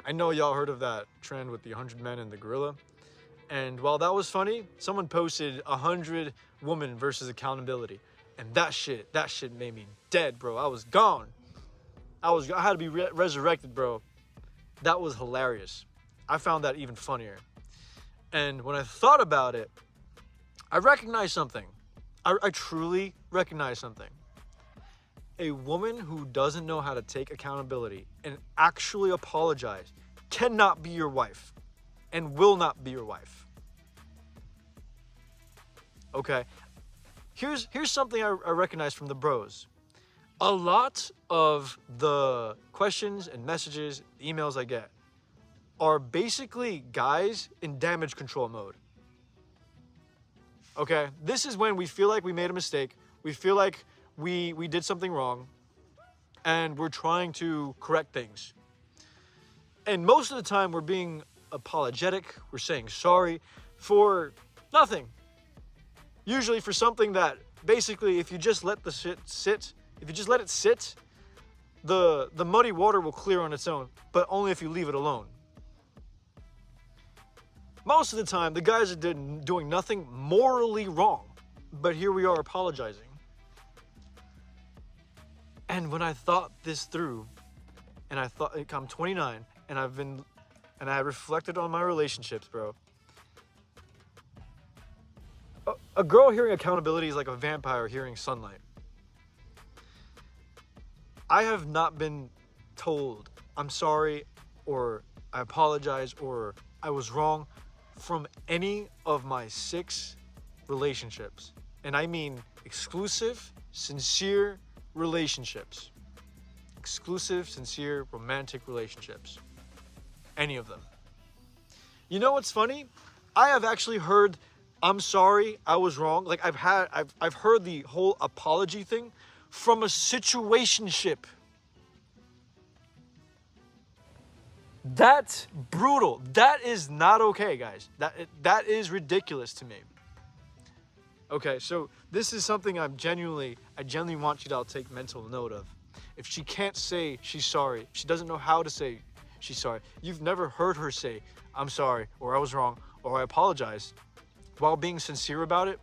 I know y'all heard of that trend with the 100 men and the gorilla. And while that was funny, someone posted 100 women versus accountability. And that shit made me dead, bro. I was gone. I had to be resurrected, bro. That was hilarious. I found that even funnier. And when I thought about it, I recognized something. I truly recognized something. A woman who doesn't know how to take accountability and actually apologize cannot be your wife and will not be your wife. Okay? Here's something I recognize from the bros. A lot of the questions and messages, emails I get are basically guys in damage control mode. Okay? This is when we feel like we made a mistake. We feel like we did something wrong. And we're trying to correct things. And most of the time we're being apologetic. We're saying sorry for nothing. Usually for something that basically if you just let the shit sit, if you just let it sit, the muddy water will clear on its own, but only if you leave it alone. Most of the time, the guys are doing nothing morally wrong, but here we are apologizing. And when I thought this through, and I thought, I'm 29, and I reflected on my relationships, bro. A girl hearing accountability is like a vampire hearing sunlight. I have not been told I'm sorry, or I apologize, or I was wrong from any of my 6 relationships. And I mean exclusive, sincere relationships. Exclusive, sincere, romantic relationships. Any of them. You know what's funny? I have actually heard, I'm sorry, I was wrong. Like I've heard the whole apology thing from a situationship. That's brutal. That is not okay, guys. That is ridiculous to me. Okay, so this is something I genuinely want you to all take mental note of. If she can't say she's sorry, she doesn't know how to say she's sorry. You've never heard her say, I'm sorry, or I was wrong, or I apologize, while being sincere about it.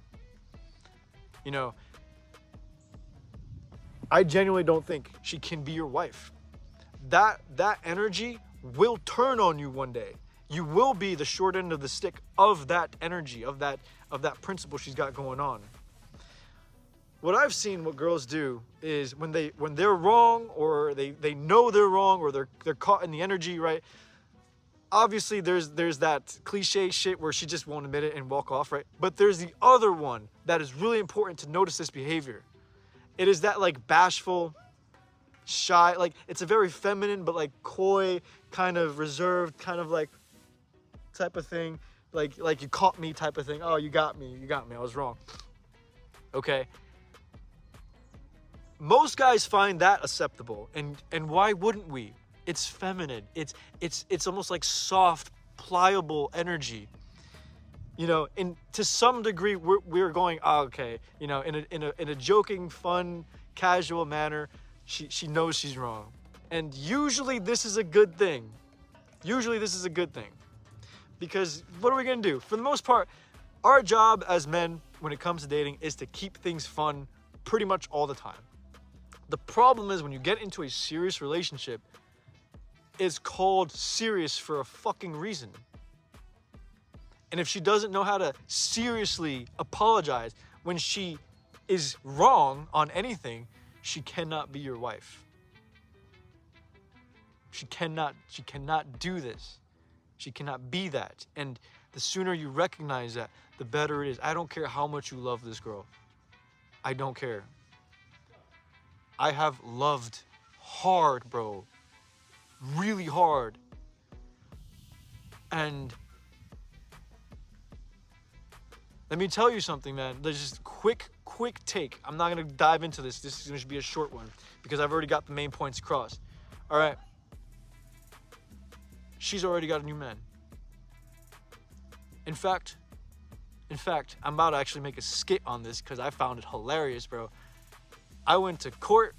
You know, I genuinely don't think she can be your wife. That energy will turn on you one day. You will be the short end of the stick of that energy, of that principle she's got going on. What I've seen what girls do is when they're wrong, or they know they're wrong, or they're caught in the energy, right? Obviously there's that cliche shit where she just won't admit it and walk off, right? But there's the other one that is really important to notice this behavior. It is that like bashful, shy, like it's a very feminine but like coy, kind of reserved, kind of like type of thing, like you caught me type of thing. Oh, you got me, I was wrong. Okay. Most guys find that acceptable, and why wouldn't we? It's feminine. It's almost like soft, pliable energy. You know, and to some degree we're going, oh, okay, you know, in a joking, fun, casual manner, she knows she's wrong. And usually this is a good thing. Because what are we going to do? For the most part, our job as men when it comes to dating is to keep things fun pretty much all the time. The problem is when you get into a serious relationship, it's called serious for a fucking reason. And if she doesn't know how to seriously apologize when she is wrong on anything, she cannot be your wife. She cannot do this. She cannot be that. And the sooner you recognize that, the better it is. I don't care how much you love this girl. I don't care. I have loved hard, bro. Really hard. And let me tell you something, man. There's just quick take. I'm not going to dive into this. This is going to be a short one because I've already got the main points across. All right. She's already got a new man. In fact, I'm about to actually make a skit on this because I found it hilarious, bro. I went to court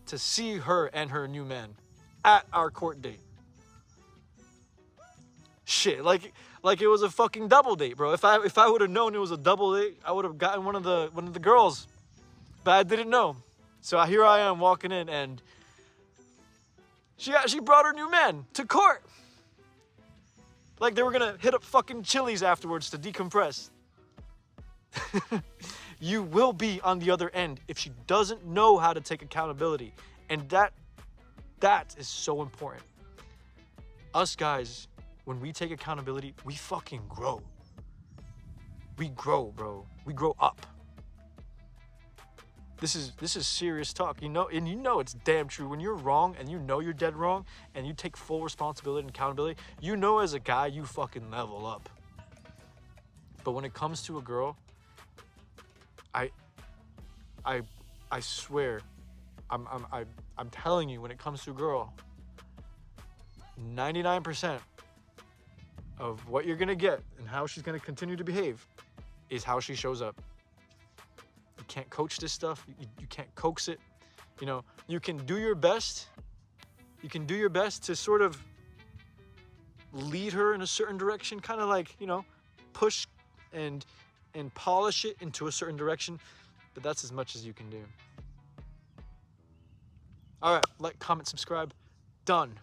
to see her and her new man at our court date. Shit, like it was a fucking double date, bro. If I would have known it was a double date, I would have gotten one of the girls. But I didn't know. So here I am walking in, and she brought her new man to court. Like they were gonna hit up fucking Chili's afterwards to decompress. You will be on the other end if she doesn't know how to take accountability. And that is so important. Us guys, when we take accountability, we fucking grow. We grow, bro. We grow up. This is serious talk, you know, and you know it's damn true. When you're wrong and you know you're dead wrong and you take full responsibility and accountability, you know as a guy you fucking level up. But when it comes to a girl, I swear, I'm telling you, when it comes to a girl, 99% of what you're gonna get and how she's gonna continue to behave is how she shows up. You can't coach this stuff. You can't coax it. You know, you can do your best. You can do your best to sort of lead her in a certain direction, kind of like, you know, push and polish it into a certain direction, but that's as much as you can do. All right, like, comment, subscribe. Done.